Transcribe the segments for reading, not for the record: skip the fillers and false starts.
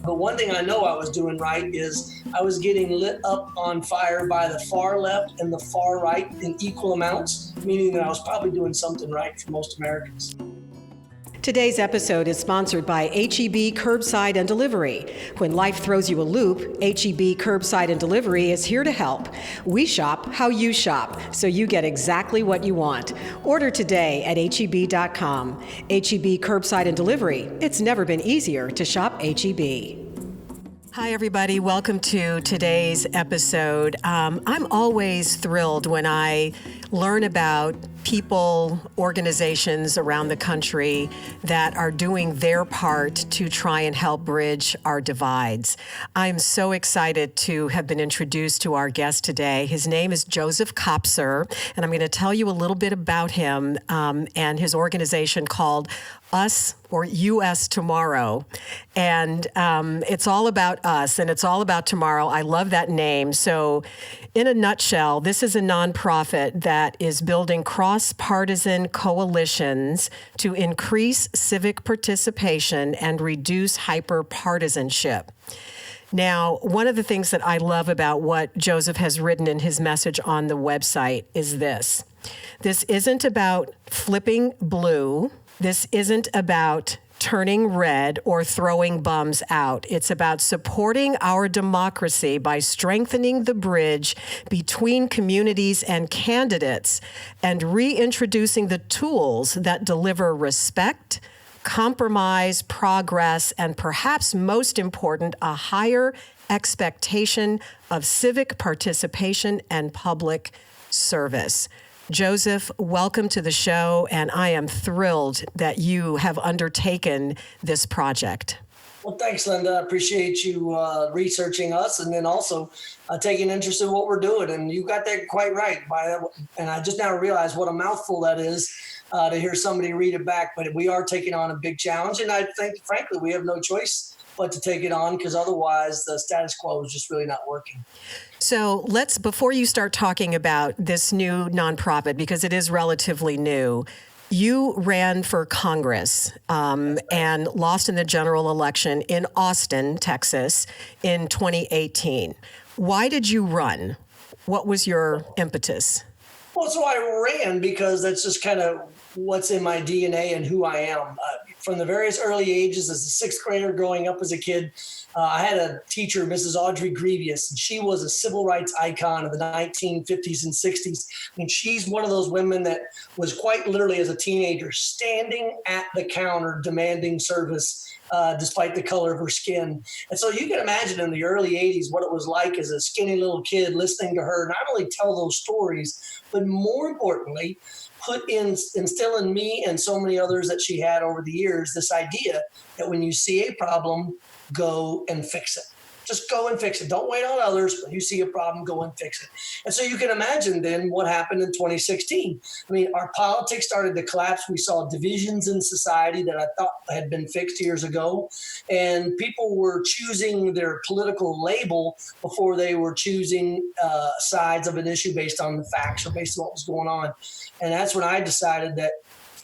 But one thing I know I was doing right is I was getting lit up on fire by the far left and the far right in equal amounts, meaning that I was probably doing something right for most Americans. Today's episode is sponsored by HEB Curbside and Delivery. When life throws you a loop, HEB Curbside and Delivery is here to help. We shop how you shop, so you get exactly what you want. Order today at HEB.com. HEB Curbside and Delivery. It's never been easier to shop HEB. Hi, everybody. Welcome to today's episode. I'm always thrilled when I learn about people, organizations around the country that are doing their part to try and help bridge our divides. I'm so excited to have been introduced to our guest today. His name is Joseph Kopser, and I'm going to tell you a little bit about him and his organization called USTomorrow. And it's all about us, and it's all about tomorrow. I love that name. So in a nutshell, this is a nonprofit that is building cross-partisan coalitions to increase civic participation and reduce hyper-partisanship. Now, one of the things that I love about what Joseph has written in his message on the website is this. This isn't about flipping blue. This isn't about turning red or throwing bums out. It's about supporting our democracy by strengthening the bridge between communities and candidates and reintroducing the tools that deliver respect, compromise, progress, and perhaps most important, a higher expectation of civic participation and public service. Joseph, welcome to the show, and I am thrilled that you have undertaken this project. Well, thanks, Linda. I appreciate you researching us and then also taking interest in what we're doing. And you got that quite right. And I just now realized what a mouthful that is to hear somebody read it back. But we are taking on a big challenge. And I think, frankly, we have no choice but to take it on because otherwise the status quo is just really not working. So before you start talking about this new nonprofit, because it is relatively new, you ran for Congress and lost in the general election in Austin, Texas in 2018. Why did you run? What was your impetus? Well, so I ran because that's just kind of what's in my DNA and who I am. From the various early ages, as a sixth grader growing up as a kid, I had a teacher, Mrs. Audrey Grievous, and she was a civil rights icon of the 1950s and 60s. I mean, she's one of those women that was quite literally as a teenager standing at the counter demanding service despite the color of her skin. And so you can imagine in the early 80s what it was like as a skinny little kid listening to her not only tell those stories, but more importantly, instill in me and so many others that she had over the years this idea that when you see a problem, go and fix it. Just go and fix it. Don't wait on others. When you see a problem, go and fix it. And so you can imagine then what happened in 2016. I mean, our politics started to collapse. We saw divisions in society that I thought had been fixed years ago. And people were choosing their political label before they were choosing sides of an issue based on the facts or based on what was going on. And that's when I decided that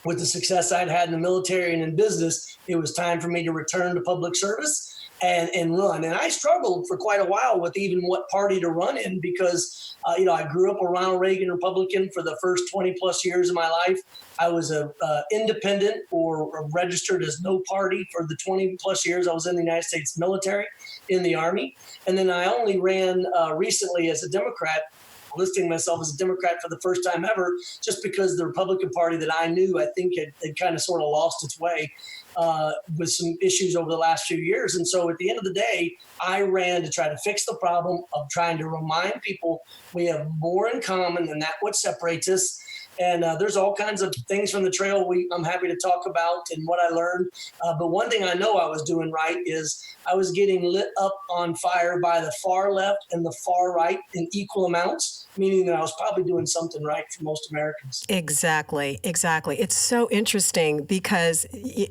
with the success I'd had in the military and in business, it was time for me to return to public service and run. And I struggled for quite a while with even what party to run in because, I grew up a Ronald Reagan Republican for the first 20 plus years of my life. I was a independent or registered as no party for the 20 plus years I was in the United States military, in the Army. And then I only ran recently as a Democrat, listing myself as a Democrat for the first time ever, just because the Republican Party that I knew, I think had kind of sort of lost its way with some issues over the last few years. And so at the end of the day, I ran to try to fix the problem of trying to remind people we have more in common than that what separates us. And there's all kinds of things from the trail I'm happy to talk about and what I learned. But one thing I know I was doing right is I was getting lit up on fire by the far left and the far right in equal amounts, meaning that I was probably doing something right for most Americans. Exactly. It's so interesting because,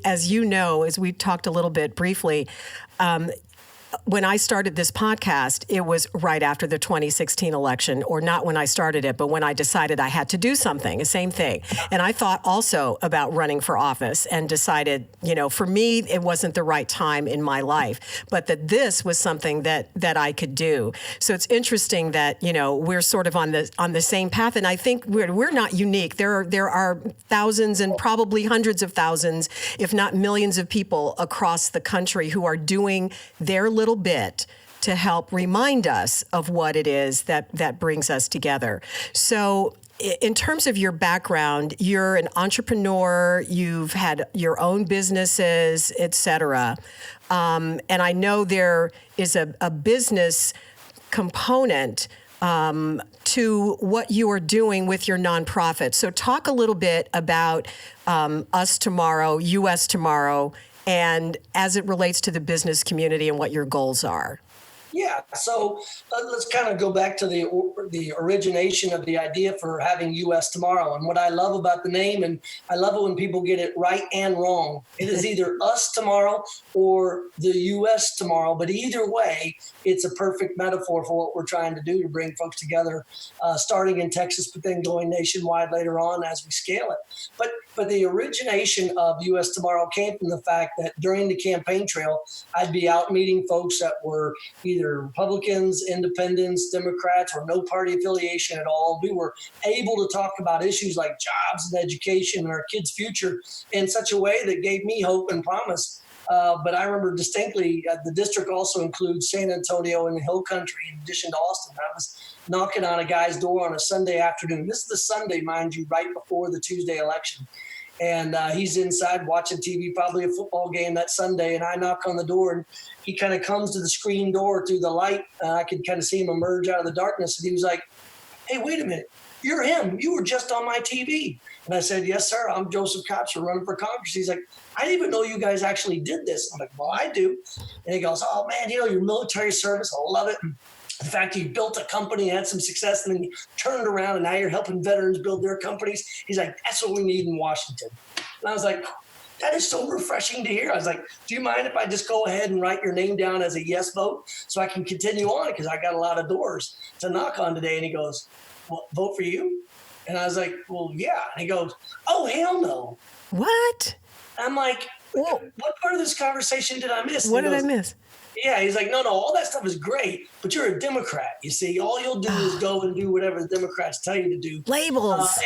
as you know, as we talked a little bit briefly, when I started this podcast, it was right after the 2016 election, or not when I started it, but when I decided I had to do something, the same thing. And I thought also about running for office and decided, for me, it wasn't the right time in my life, but that this was something that I could do. So it's interesting that, we're sort of on the same path. And I think we're not unique. There are thousands and probably hundreds of thousands, if not millions of people across the country who are doing their little bit to help remind us of what it is that brings us together. So in terms of your background, you're an entrepreneur, you've had your own businesses, et cetera. And I know there is a business component to what you are doing with your nonprofit. So talk a little bit about USTomorrow, USTomorrow, and as it relates to the business community and what your goals are. Yeah, so let's kind of go back to the origination of the idea for having USTomorrow. And what I love about the name, and I love it when people get it right and wrong. It is either us tomorrow or the US tomorrow, but either way, it's a perfect metaphor for what we're trying to do to bring folks together, starting in Texas, but then going nationwide later on as we scale it. But the origination of USTomorrow came from the fact that during the campaign trail, I'd be out meeting folks that were either Republicans, independents, Democrats, or no party affiliation at all. We were able to talk about issues like jobs and education and our kids' future in such a way that gave me hope and promise. But I remember distinctly, the district also includes San Antonio and the Hill Country, in addition to Austin. I was knocking on a guy's door on a Sunday afternoon. This is the Sunday, mind you, right before the Tuesday election. And he's inside watching TV, probably a football game that Sunday. And I knock on the door, and he kind of comes to the screen door through the light. I could kind of see him emerge out of the darkness. And he was like, "Hey, wait a minute. You're him. You were just on my TV." And I said, "Yes, sir. I'm Joseph Kopser, running for Congress." He's like, "I didn't even know you guys actually did this." I'm like, "Well, I do." And he goes, "Oh, man, your military service, I love it. The fact you built a company, had some success, and then you turned around and now you're helping veterans build their companies." He's like, "That's what we need in Washington." And I was like, "That is so refreshing to hear." I was like, "Do you mind if I just go ahead and write your name down as a yes vote so I can continue on? Because I got a lot of doors to knock on today." And he goes, "Well, vote for you?" And I was like, "Well, yeah." And he goes, "Oh, hell no." What? I'm like, "What part of this conversation did I miss?" What did I miss? Yeah, he's like, no, all that stuff is great, but you're a Democrat. You see, all you'll do is go and do whatever the Democrats tell you to do. Labels.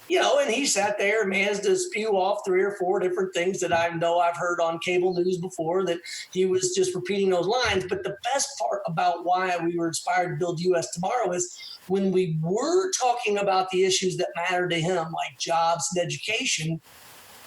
And he sat there and managed to spew off 3 or 4 different things that I know I've heard on cable news before, that he was just repeating those lines. But the best part about why we were inspired to build USTomorrow is when we were talking about the issues that matter to him, like jobs and education,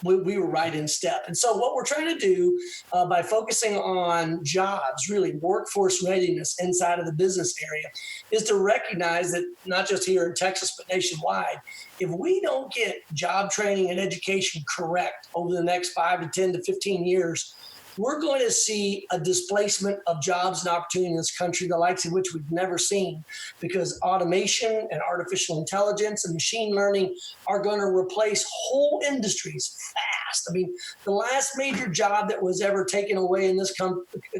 we were right in step. And so what we're trying to do by focusing on jobs, really workforce readiness inside of the business area, is to recognize that not just here in Texas, but nationwide, if we don't get job training and education correct over the next 5 to 10 to 15 years, we're going to see a displacement of jobs and opportunity in this country, the likes of which we've never seen, because automation and artificial intelligence and machine learning are going to replace whole industries fast. I mean, the last major job that was ever taken away in this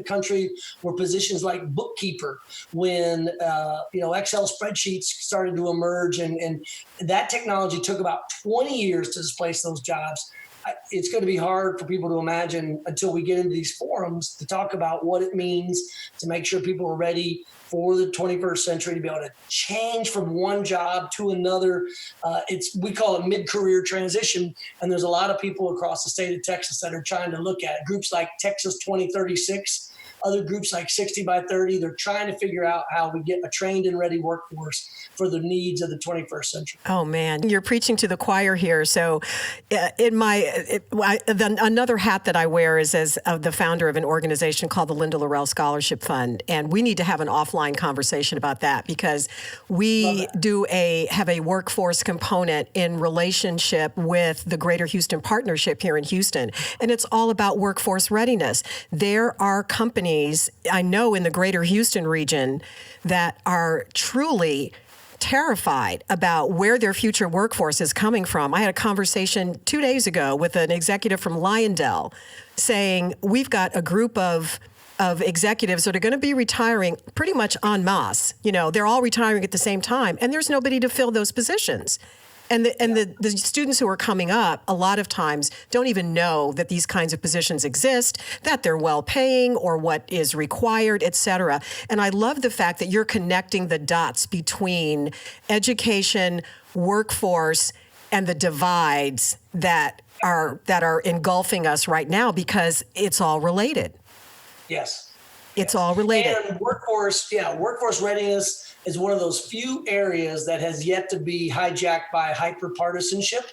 country were positions like bookkeeper, when Excel spreadsheets started to emerge, and that technology took about 20 years to displace those jobs. It's going to be hard for people to imagine until we get into these forums to talk about what it means to make sure people are ready for the 21st century to be able to change from one job to another. We call it mid-career transition, and there's a lot of people across the state of Texas that are trying to look at it. Groups like Texas 2036, other groups like 60 by 30, they're trying to figure out how we get a trained and ready workforce for the needs of the 21st century. Oh, man, you're preaching to the choir here. So another hat that I wear is as the founder of an organization called the Linda Lorelle Scholarship Fund. And we need to have an offline conversation about that, because we have a workforce component in relationship with the Greater Houston Partnership here in Houston. And it's all about workforce readiness. There are companies I know in the Greater Houston region that are truly terrified about where their future workforce is coming from. I had a conversation 2 days ago with an executive from Lyondell saying, we've got a group of of executives that are going to be retiring pretty much en masse. You know, they're all retiring at the same time, and there's nobody to fill those positions. And the students who are coming up, a lot of times, don't even know that these kinds of positions exist, that they're well-paying or what is required, et cetera. And I love the fact that you're connecting the dots between education, workforce, and the divides that are engulfing us right now, because it's all related. Yes. It's all related. And workforce readiness is one of those few areas that has yet to be hijacked by hyper-partisanship.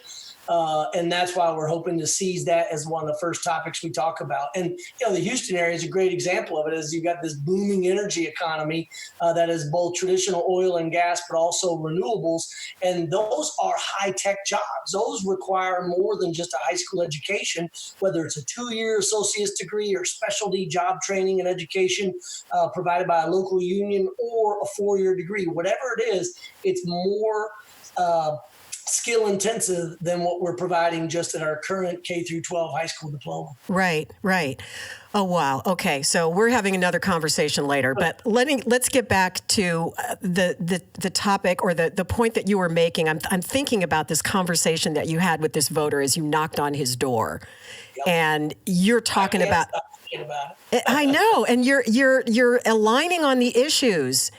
And that's why we're hoping to seize that as one of the first topics we talk about. And, you know, the Houston area is a great example of it, as you've got this booming energy economy that is both traditional oil and gas, but also renewables. And those are high-tech jobs. Those require more than just a high school education, whether it's a 2-year associate's degree or specialty job training and education provided by a local union, or a 4-year degree. Whatever it is, it's more skill intensive than what we're providing just at our current K through 12 high school diploma. Right. Oh, wow. Okay, so we're having another conversation later, but let's get back to the topic, or the point that you were making. I'm thinking about this conversation that you had with this voter as you knocked on his door. Yep. And you're talking about it. I know, and you're aligning on the issues,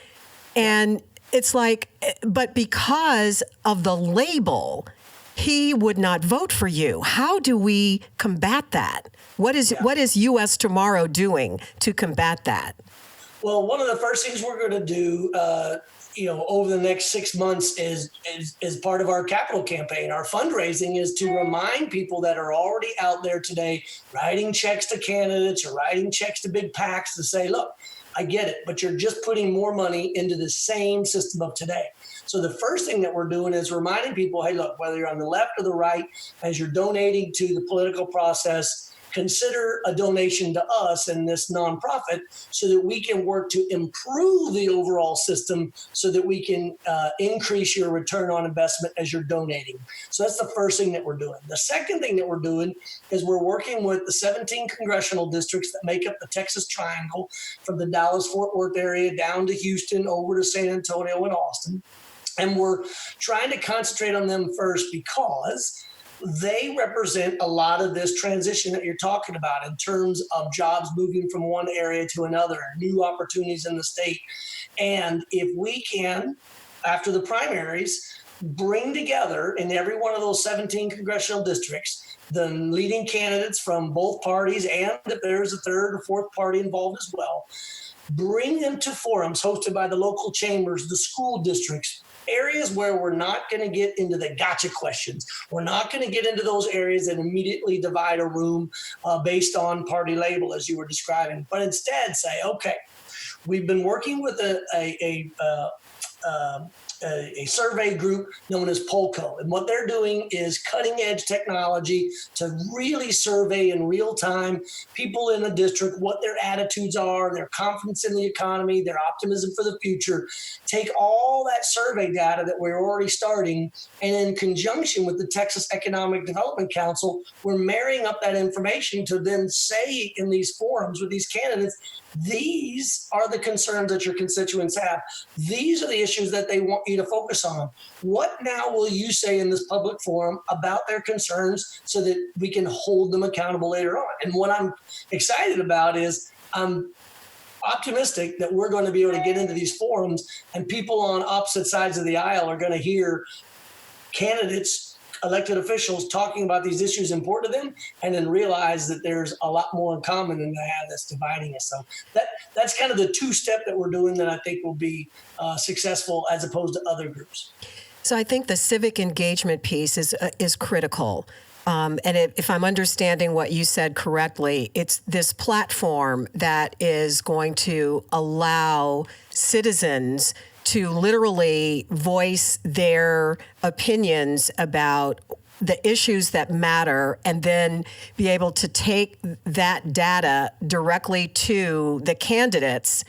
and it's like, but because of the label, he would not vote for you. How do we combat that? What is USTomorrow doing to combat that? Well, one of the first things we're going to do, over the next 6 months is part of our capital campaign. Our fundraising is to remind people that are already out there today writing checks to candidates or writing checks to big PACs to say, look, I get it, but you're just putting more money into the same system of today. So the first thing that we're doing is reminding people, hey, look, whether you're on the left or the right, as you're donating to the political process, consider a donation to us and this nonprofit so that we can work to improve the overall system so that we can increase your return on investment as you're donating. So that's the first thing that we're doing. The second thing that we're doing is we're working with the 17 congressional districts that make up the Texas Triangle, from the Dallas-Fort Worth area down to Houston, over to San Antonio and Austin. And we're trying to concentrate on them first because they represent a lot of this transition that you're talking about in terms of jobs moving from one area to another, new opportunities in the state. And if we can, after the primaries, bring together in every one of those 17 congressional districts the leading candidates from both parties, and if there's a third or fourth party involved as well, bring them to forums hosted by the local chambers, the school districts, areas where we're not going to get into the gotcha questions. We're not going to get into those areas that immediately divide a room based on party label, as you were describing, but instead say, okay, we've been working with a survey group known as Polco. And what they're doing is cutting edge technology to really survey in real time people in a district, what their attitudes are, their confidence in the economy, their optimism for the future. Take all that survey data that we're already starting, and in conjunction with the Texas Economic Development Council, we're marrying up that information to then say in these forums with these candidates, these are the concerns that your constituents have. These are the issues that they want you to focus on. What now will you say in this public forum about their concerns so that we can hold them accountable later on? And what I'm excited about is I'm optimistic that we're going to be able to get into these forums and people on opposite sides of the aisle are going to hear candidates, elected officials talking about these issues important to them, and then realize that there's a lot more in common than they have that's dividing us. So that's kind of the two-step that we're doing that I think will be successful as opposed to other groups. So I think the civic engagement piece is critical. And if I'm understanding what you said correctly, it's this platform that is going to allow citizens to literally voice their opinions about the issues that matter, and then be able to take that data directly to the candidates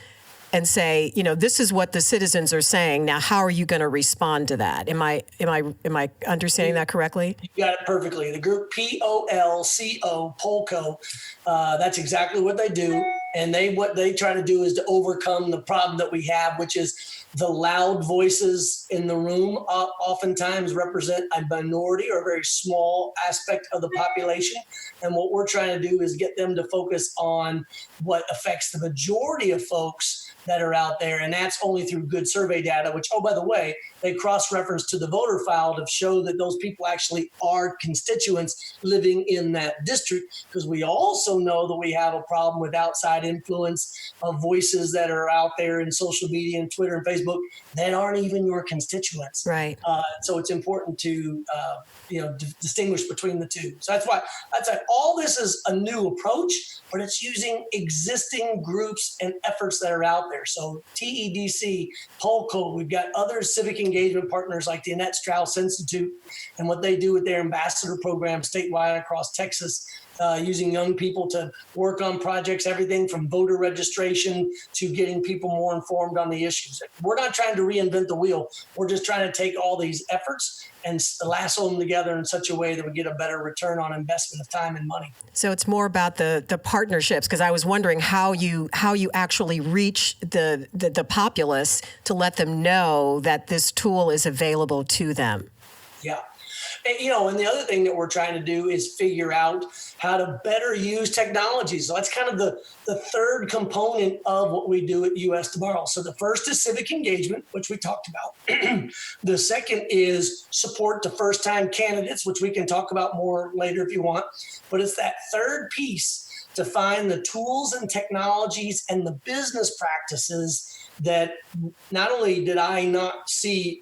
and say, this is what the citizens are saying. Now, how are you going to respond to that? Am I understanding that correctly? You got it perfectly. The group POLCO, Polco, that's exactly what they do. And what they try to do is to overcome the problem that we have, which is the loud voices in the room oftentimes represent a minority or a very small aspect of the population. And what we're trying to do is get them to focus on what affects the majority of folks that are out there. And that's only through good survey data, which, oh, by the way, they cross-reference to the voter file to show that those people actually are constituents living in that district. Because we also know that we have a problem with outside influence of voices that are out there in social media and Twitter and Facebook that aren't even your constituents. Right. So it's important to distinguish between the two. So that's why I'd say all this is a new approach, but it's using existing groups and efforts that are out there. So TEDC, Polco, we've got other civic engagement partners like the Annette Strauss Institute and what they do with their ambassador program statewide across Texas, using young people to work on projects, everything from voter registration to getting people more informed on the issues. We're not trying to reinvent the wheel. We're just trying to take all these efforts and lasso them together in such a way that we get a better return on investment of time and money. So it's more about the partnerships, because I was wondering how you actually reach the populace to let them know that this tool is available to them. Yeah. And the other thing that we're trying to do is figure out how to better use technology. So that's kind of the third component of what we do at USTomorrow. So the first is civic engagement, which we talked about. The second is support to first-time candidates, which we can talk about more later if you want. But it's that third piece to find the tools and technologies and the business practices that not only did I not see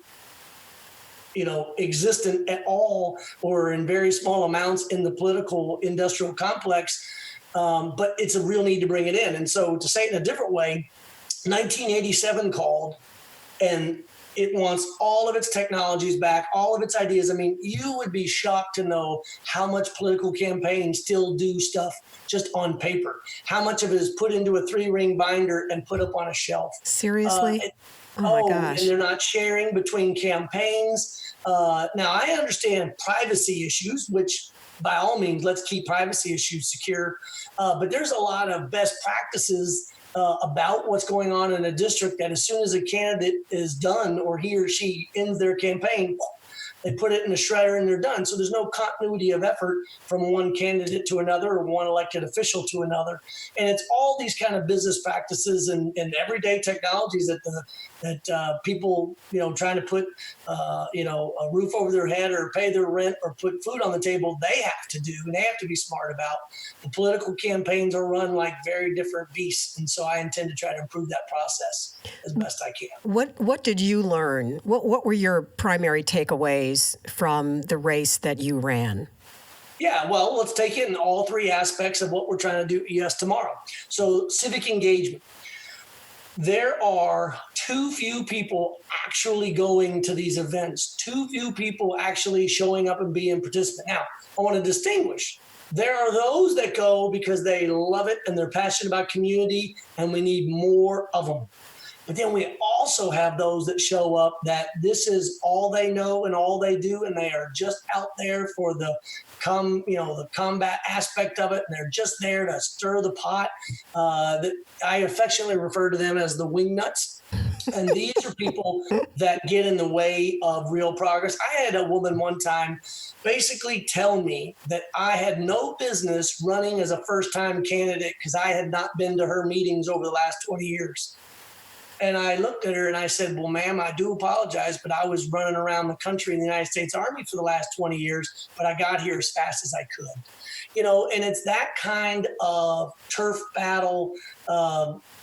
existent at all or in very small amounts in the political industrial complex, but it's a real need to bring it in. And so to say it in a different way, 1987 called and it wants all of its technologies back, all of its ideas. I mean, you would be shocked to know how much political campaigns still do stuff just on paper. How much of it is put into a 3-ring binder and put up on a shelf. Seriously? Oh my gosh. And they're not sharing between campaigns. Now, I understand privacy issues, which by all means, let's keep privacy issues secure. But there's a lot of best practices about what's going on in a district that as soon as a candidate is done or he or she ends their campaign, they put it in a shredder and they're done. So there's no continuity of effort from one candidate to another or one elected official to another. And it's all these kind of business practices and everyday technologies that people, trying to put, a roof over their head or pay their rent or put food on the table, they have to do and they have to be smart about. The political campaigns are run like very different beasts. And so I intend to try to improve that process as best I can. What did you learn? What were your primary takeaways from the race that you ran? Yeah, well, let's take it in all three aspects of what we're trying to do at USTomorrow. So civic engagement. There are too few people actually going to these events, too few people actually showing up and being participant. Now, I want to distinguish. There are those that go because they love it and they're passionate about community, and we need more of them. But then we also have those that show up that this is all they know and all they do, and they are just out there for the combat aspect of it, and they're just there to stir the pot. That I affectionately refer to them as the wingnuts. And these are people that get in the way of real progress. I had a woman one time basically tell me that I had no business running as a first-time candidate because I had not been to her meetings over the last 20 years. And I looked at her and I said, well, ma'am, I do apologize, but I was running around the country in the United States Army for the last 20 years, but I got here as fast as I could. And it's that kind of turf battle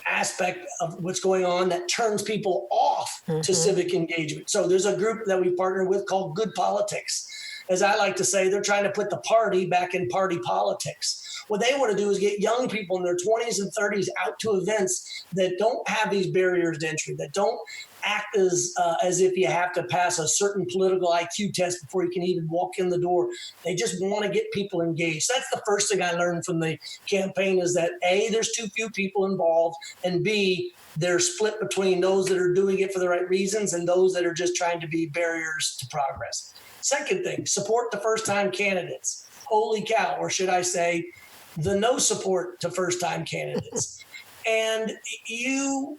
aspect of what's going on that turns people off to civic engagement. So there's a group that we partner with called Good Politics. As I like to say, they're trying to put the party back in party politics. What they want to do is get young people in their 20s and 30s out to events that don't have these barriers to entry, that don't act as if you have to pass a certain political IQ test before you can even walk in the door. They just want to get people engaged. So that's the first thing I learned from the campaign is that A, there's too few people involved, and B, they're split between those that are doing it for the right reasons and those that are just trying to be barriers to progress. Second thing, support the first-time candidates. Holy cow, or should I say, the no support to first-time candidates. And you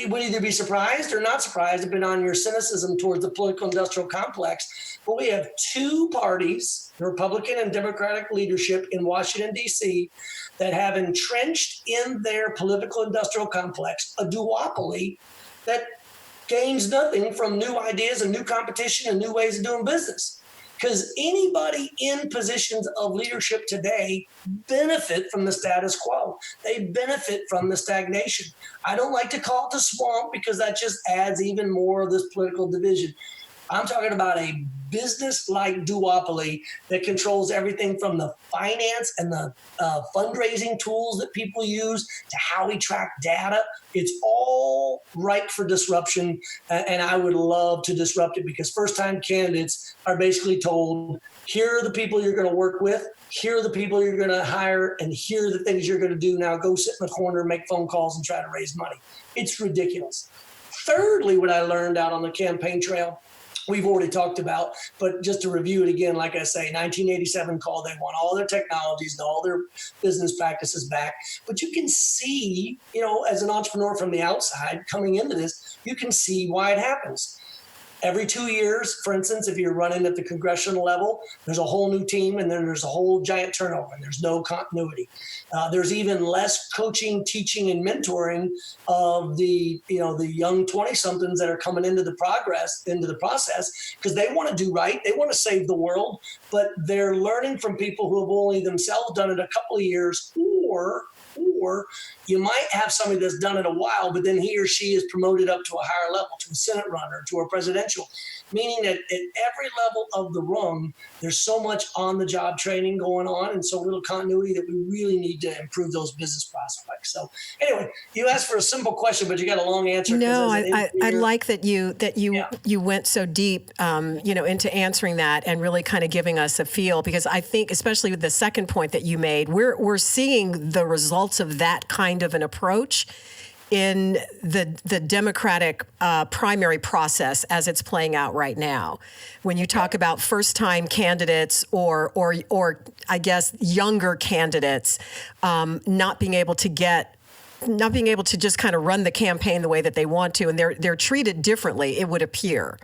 would either be surprised or not surprised, depending on your cynicism towards the political industrial complex. But we have two parties, Republican and Democratic leadership in Washington, D.C., that have entrenched in their political industrial complex a duopoly that gains nothing from new ideas and new competition and new ways of doing business. Because anybody in positions of leadership today benefit from the status quo. They benefit from the stagnation. I don't like to call it the swamp because that just adds even more of this political division. I'm talking about a business-like duopoly that controls everything from the finance and the fundraising tools that people use to how we track data. It's all ripe for disruption, and I would love to disrupt it because first-time candidates are basically told, here are the people you're going to work with, here are the people you're going to hire, and here are the things you're going to do. Now go sit in the corner, make phone calls, and try to raise money. It's ridiculous. Thirdly, what I learned out on the campaign trail, we've already talked about, but just to review it again, like I say, 1987 call, they want all their technologies and all their business practices back. But you can see, as an entrepreneur from the outside coming into this, you can see why it happens. Every 2 years, for instance, if you're running at the congressional level, there's a whole new team and then there's a whole giant turnover and there's no continuity. There's even less coaching, teaching, and mentoring of the young 20-somethings that are coming into the process because they want to do right. They want to save the world, but they're learning from people who have only themselves done it a couple of years, or you might have somebody that's done it a while, but then he or she is promoted up to a higher level, to a Senate runner, to a presidential, meaning that at every level of the rung, there's so much on-the-job training going on and so little continuity that we really need to improve those business prospects. So anyway, you asked for a simple question, but you got a long answer. No, I like that you went so deep, into answering that and really kind of giving us a feel, because I think, especially with the second point that you made, we're seeing the results of that kind of an approach in the Democratic primary process as it's playing out right now. When you talk about first-time candidates or I guess younger candidates not being able to just kind of run the campaign the way that they want to, and they're treated differently, it would appear.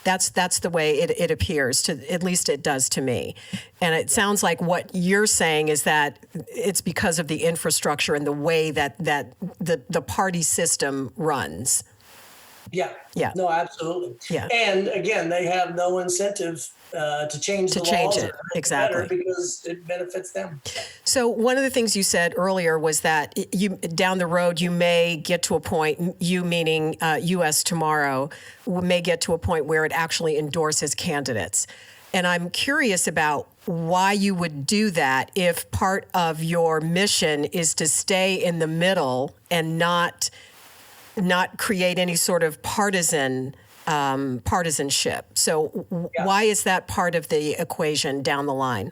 That's the way it appears, at least it does to me. And it sounds like what you're saying is that it's because of the infrastructure and the way that the party system runs. Yeah. No, absolutely. Yeah. And again, they have no incentive to change the laws it. Exactly. because it benefits them. So one of the things you said earlier was that down the road you may get to a point, you meaning USTomorrow, may get to a point where it actually endorses candidates. And I'm curious about why you would do that if part of your mission is to stay in the middle and not create any sort of partisanship. So why is that part of the equation down the line?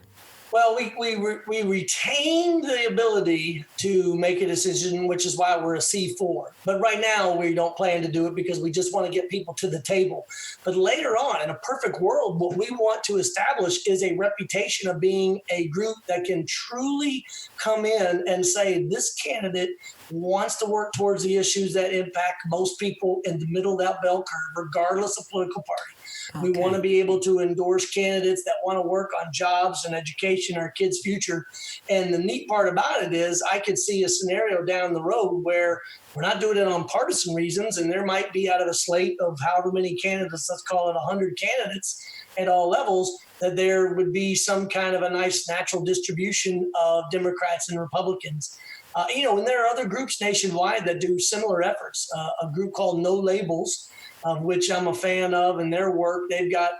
Well, we retain the ability to make a decision, which is why we're a C4. But right now, we don't plan to do it because we just want to get people to the table. But later on, in a perfect world, what we want to establish is a reputation of being a group that can truly come in and say, this candidate wants to work towards the issues that impact most people in the middle of that bell curve, regardless of political party. Okay. We want to be able to endorse candidates that want to work on jobs and education, our kids' future. And the neat part about it is I could see a scenario down the road where we're not doing it on partisan reasons, and there might be out of a slate of however many candidates, let's call it 100 candidates at all levels, that there would be some kind of a nice natural distribution of Democrats and Republicans. And there are other groups nationwide that do similar efforts. A group called No Labels, of which I'm a fan of, and their work, they've got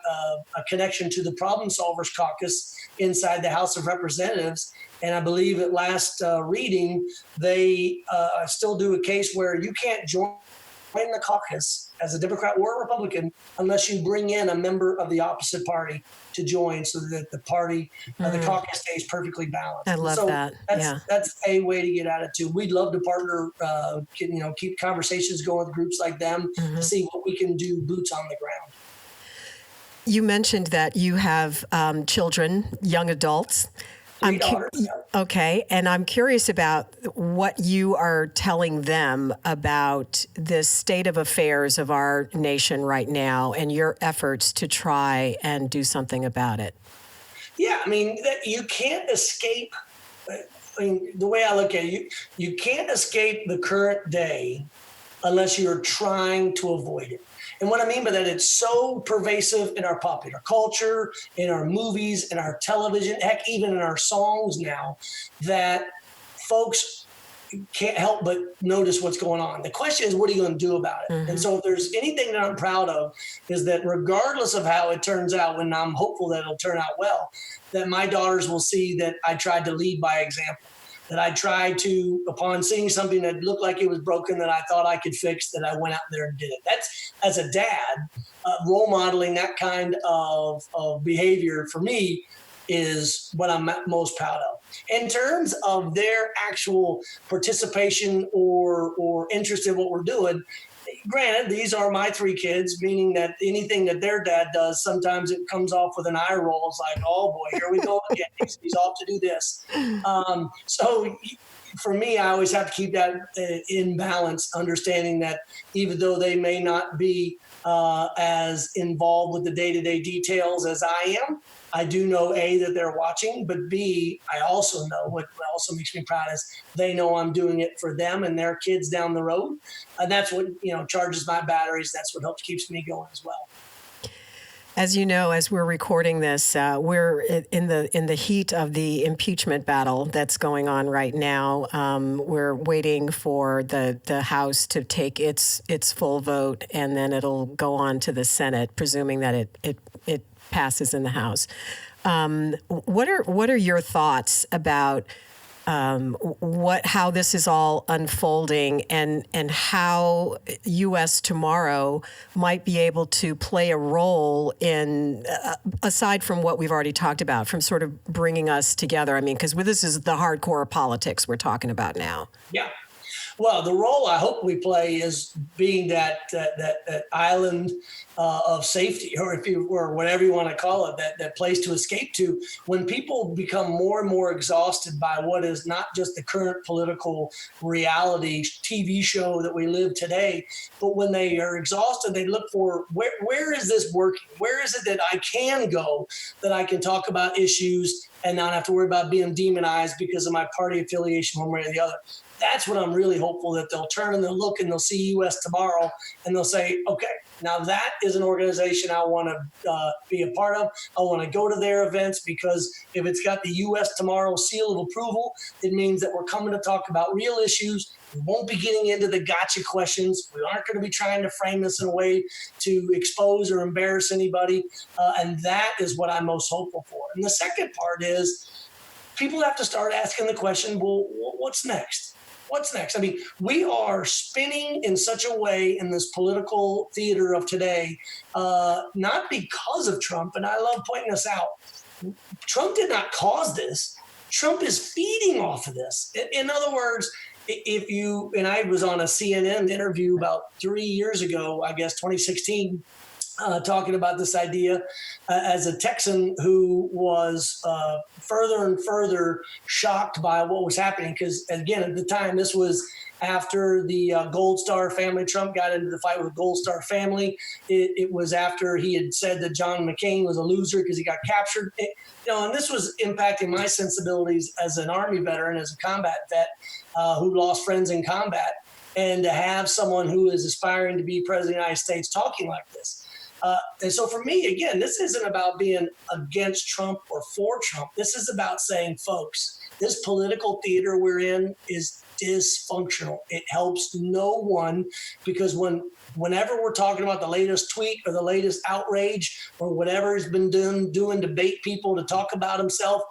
a connection to the Problem Solvers Caucus inside the House of Representatives. And I believe at last reading, they still do a case where you can't join the caucus as a Democrat or a Republican unless you bring in a member of the opposite party to join, so that the party, the caucus stays perfectly balanced. I love that. That's a way to get at it too. We'd love to partner, keep conversations going with groups like them to see what we can do boots on the ground. You mentioned that you have children, young adults. Three daughters. Okay, and I'm curious about what you are telling them about the state of affairs of our nation right now and your efforts to try and do something about it. Yeah, I mean, you can't escape. I mean, the way I look at it, you can't escape the current day unless you're trying to avoid it. And what I mean by that, it's so pervasive in our popular culture, in our movies, in our television, heck, even in our songs now, that folks can't help but notice what's going on. The question is, what are you going to do about it? And so if there's anything that I'm proud of is that regardless of how it turns out, when I'm hopeful that it'll turn out well, that my daughters will see that I tried to lead by example, that I tried to, upon seeing something that looked like it was broken that I thought I could fix, that I went out there and did it. That's, as a dad, role modeling that kind of behavior for me is what I'm most proud of. In terms of their actual participation or interest in what we're doing, granted, these are my three kids, meaning that anything that their dad does, sometimes it comes off with an eye roll. It's like, oh boy, here we go again. He's off to do this. So for me, I always have to keep that in balance, understanding that even though they may not be as involved with the day-to-day details as I am, I do know, A, that they're watching, but B, I also know what also makes me proud is they know I'm doing it for them and their kids down the road. And that's what, charges my batteries. That's what helps keeps me going as well. As you know, as we're recording this, we're in the heat of the impeachment battle that's going on right now. We're waiting for the House to take its full vote, and then it'll go on to the Senate, presuming that it passes in the House. What are your thoughts about how this is all unfolding and how USTomorrow might be able to play a role in, aside from what we've already talked about, from sort of bringing us together? I mean, because this is the hardcore politics we're talking about now. Yeah. Well, the role I hope we play is being that island of safety, or whatever you want to call it, that place to escape to when people become more and more exhausted by what is not just the current political reality TV show that we live today, but when they are exhausted, they look for where is this working? Where is it that I can go, that I can talk about issues and not have to worry about being demonized because of my party affiliation one way or the other. That's what I'm really hopeful, that they'll turn and they'll look and they'll see USTomorrow and they'll say, okay, now that is an organization I want to be a part of. I want to go to their events because if it's got the USTomorrow seal of approval, it means that we're coming to talk about real issues. We won't be getting into the gotcha questions. We aren't going to be trying to frame this in a way to expose or embarrass anybody. And that is what I'm most hopeful for. And the second part is people have to start asking the question, well, what's next? What's next? I mean, we are spinning in such a way in this political theater of today, not because of Trump, and I love pointing this out. Trump did not cause this. Trump is feeding off of this. In other words, and I was on a CNN interview about 3 years ago, I guess 2016, talking about this idea as a Texan who was further and further shocked by what was happening. Because, again, at the time, this was after the Gold Star family. Trump got into the fight with the Gold Star family. It was after he had said that John McCain was a loser because he got captured. And this was impacting my sensibilities as an Army veteran, as a combat vet who lost friends in combat. And to have someone who is aspiring to be president of the United States talking like this. And so for me, again, this isn't about being against Trump or for Trump. This is about saying, folks, this political theater we're in is dysfunctional. It helps no one, because whenever we're talking about the latest tweet or the latest outrage or whatever has been doing to bait people to talk about himself,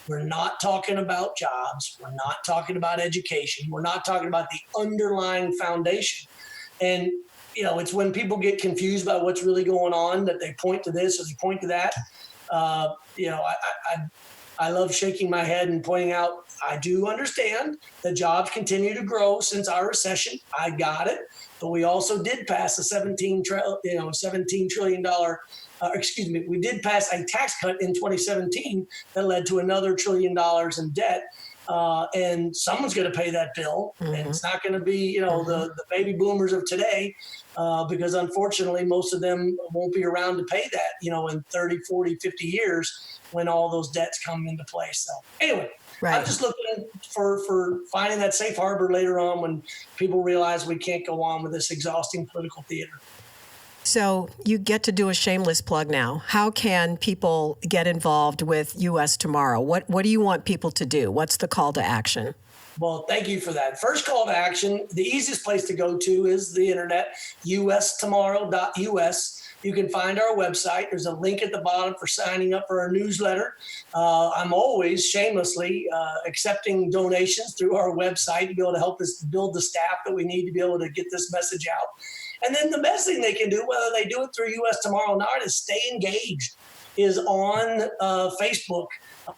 we're not talking about jobs. We're not talking about education. We're not talking about the underlying foundation. And it's when people get confused by what's really going on that they point to this or they point to that. I love shaking my head and pointing out, I do understand that jobs continue to grow since our recession. I got it. But we also did pass a $17 trillion we did pass a tax cut in 2017 that led to another $1 trillion in debt. And someone's going to pay that bill. And it's not going to be, the baby boomers of today, because unfortunately, most of them won't be around to pay that, in 30, 40, 50 years when all those debts come into place. So anyway, right. I'm just looking for finding that safe harbor later on when people realize we can't go on with this exhausting political theater. So you get to do a shameless plug now. How can people get involved with USTomorrow? What do you want people to do? What's the call to action? Well, thank you for that. First call to action, the easiest place to go to is the internet, USTomorrow.us. You can find our website. There's a link at the bottom for signing up for our newsletter. I'm always shamelessly accepting donations through our website to be able to help us build the staff that we need to be able to get this message out. And then the best thing they can do, whether they do it through USTomorrow or not, is stay engaged, is on Facebook,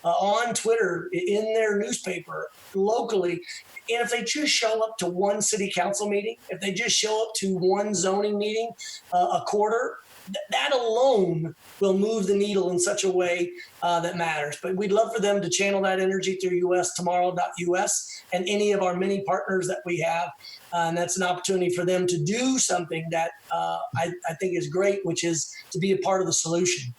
on Twitter, in their newspaper, locally. And if they just show up to one city council meeting, if they just show up to one zoning meeting a quarter, that alone will move the needle in such a way that matters. But we'd love for them to channel that energy through USTomorrow.us and any of our many partners that we have. And that's an opportunity for them to do something that I think is great, which is to be a part of the solution.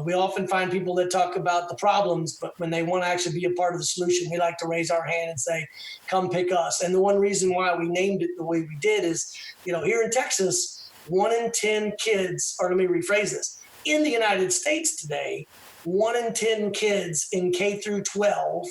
We often find people that talk about the problems, but when they want to actually be a part of the solution, we like to raise our hand and say, come pick us. And the one reason why we named it the way we did is, here in Texas, 1 in 10 kids, or let me rephrase this, in the United States today, 1 in 10 kids in K through 12,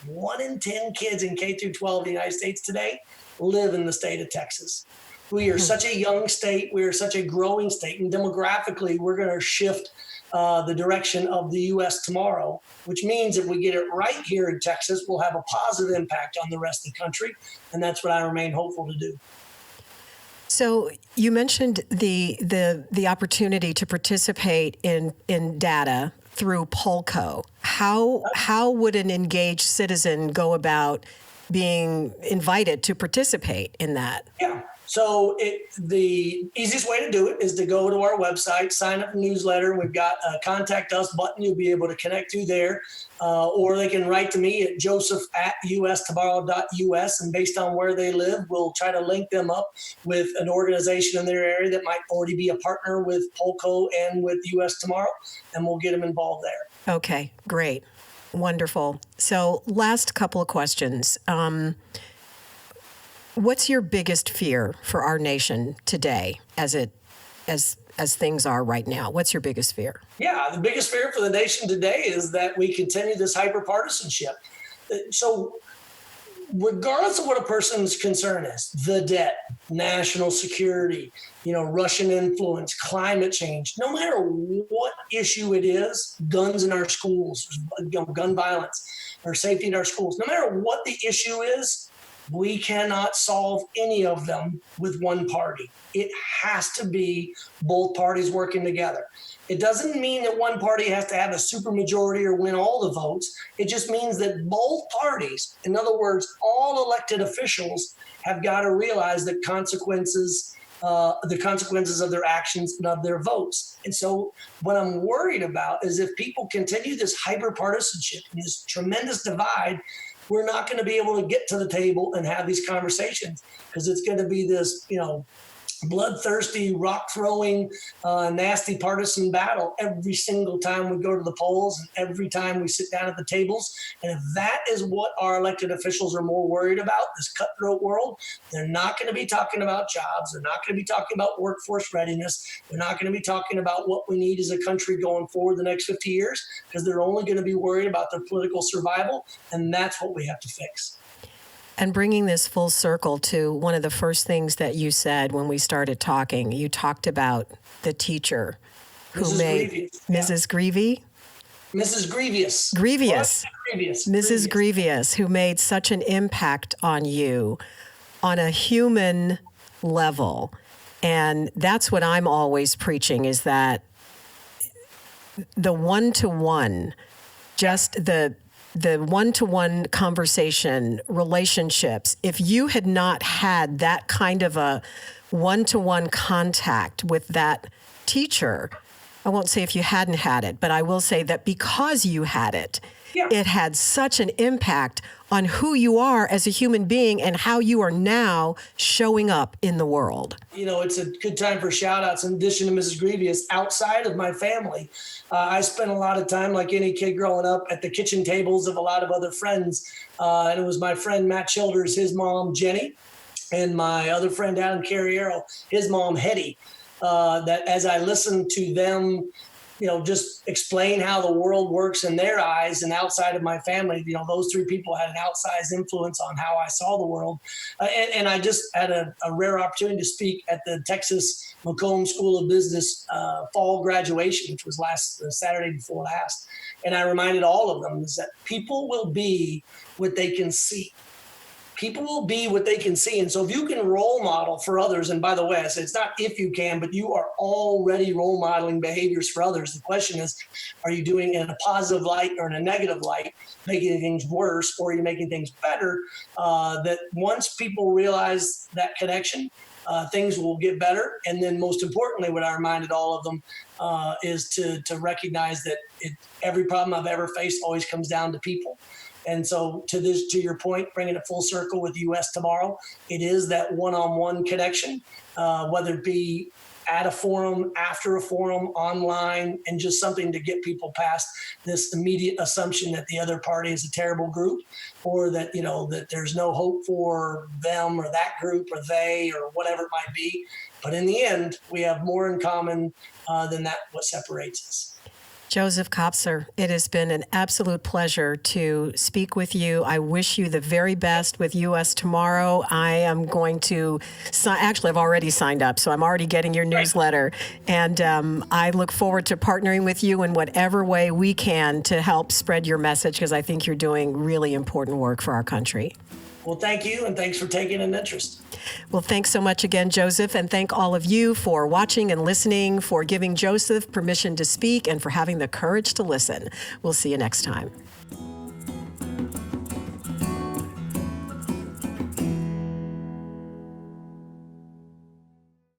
1 in 10 kids in K through 12 in the United States today live in the state of Texas. We are such a young state. We are such a growing state. And demographically, we're going to shift the direction of the USTomorrow, which means if we get it right here in Texas, we'll have a positive impact on the rest of the country. And that's what I remain hopeful to do. So you mentioned the opportunity to participate in data through Polko. How would an engaged citizen go about being invited to participate in that? Yeah. So the easiest way to do it is to go to our website, sign up for the newsletter. We've got a contact us button. You'll be able to connect through there. Or they can write to me at joseph@USTomorrow.us. And based on where they live, we'll try to link them up with an organization in their area that might already be a partner with Polko and with USTomorrow, and we'll get them involved there. Okay, great. Wonderful. So last couple of questions. What's your biggest fear for our nation today as things are right now? What's your biggest fear? Yeah, the biggest fear for the nation today is that we continue this hyper-partisanship. So regardless of what a person's concern is, the debt, national security, Russian influence, climate change, no matter what issue it is, guns in our schools, gun violence or safety in our schools, no matter what the issue is, we cannot solve any of them with one party. It has to be both parties working together. It doesn't mean that one party has to have a supermajority or win all the votes. It just means that both parties, in other words, all elected officials, have got to realize the consequences of their actions and of their votes. And so what I'm worried about is if people continue this hyper-partisanship and this tremendous divide, we're not going to be able to get to the table and have these conversations because it's going to be this, bloodthirsty, rock-throwing, nasty partisan battle every single time we go to the polls and every time we sit down at the tables. And if that is what our elected officials are more worried about, this cutthroat world, they're not going to be talking about jobs. They're not going to be talking about workforce readiness. They're not going to be talking about what we need as a country going forward the next 50 years because they're only going to be worried about their political survival. And that's what we have to fix. And bringing this full circle to one of the first things that you said when we started talking, you talked about the teacher who made Mrs. Greevy? Mrs. Grievous. Grievous. Mrs. Grievous, who made such an impact on you on a human level. And that's what I'm always preaching is that the one-to-one just the one-to-one conversation, relationships. If you had not had that kind of a one-to-one contact with that teacher, I won't say if you hadn't had it, but I will say that because you had it, it had such an impact on who you are as a human being and how you are now showing up in the world. You know, it's a good time for shout outs. In addition to Mrs. Grievous, outside of my family, I spent a lot of time, like any kid growing up, at the kitchen tables of a lot of other friends. And it was my friend Matt Childers, his mom, Jenny, and my other friend down in Carriero, his mom, Hetty, that as I listened to them, you know, just explain how the world works in their eyes and outside of my family, you know, those three people had an outsized influence on how I saw the world. And I just had a rare opportunity to speak at the Texas Macomb School of Business fall graduation, which was Saturday before last. And I reminded all of them is that people will be what they can see. People will be what they can see. And so if you can role model for others, and by the way, I said it's not if you can, but you are already role modeling behaviors for others. The question is, are you doing it in a positive light or in a negative light, making things worse, or are you making things better? That once people realize that connection, things will get better. And then most importantly, what I reminded all of them is to recognize that every problem I've ever faced always comes down to people. And so to your point, bringing it full circle with USTomorrow, it is that one-on-one connection, whether it be at a forum, after a forum, online, and just something to get people past this immediate assumption that the other party is a terrible group, or that, you know, that there's no hope for them or that group or they or whatever it might be. But in the end, we have more in common than that what separates us. Joseph Kopser, it has been an absolute pleasure to speak with you. I wish you the very best with USTomorrow. I am going to, actually, I've already signed up, so I'm already getting your newsletter. And I look forward to partnering with you in whatever way we can to help spread your message, because I think you're doing really important work for our country. Well, thank you, and thanks for taking an interest. Well, thanks so much again, Joseph, and thank all of you for watching and listening, for giving Joseph permission to speak, and for having the courage to listen. We'll see you next time.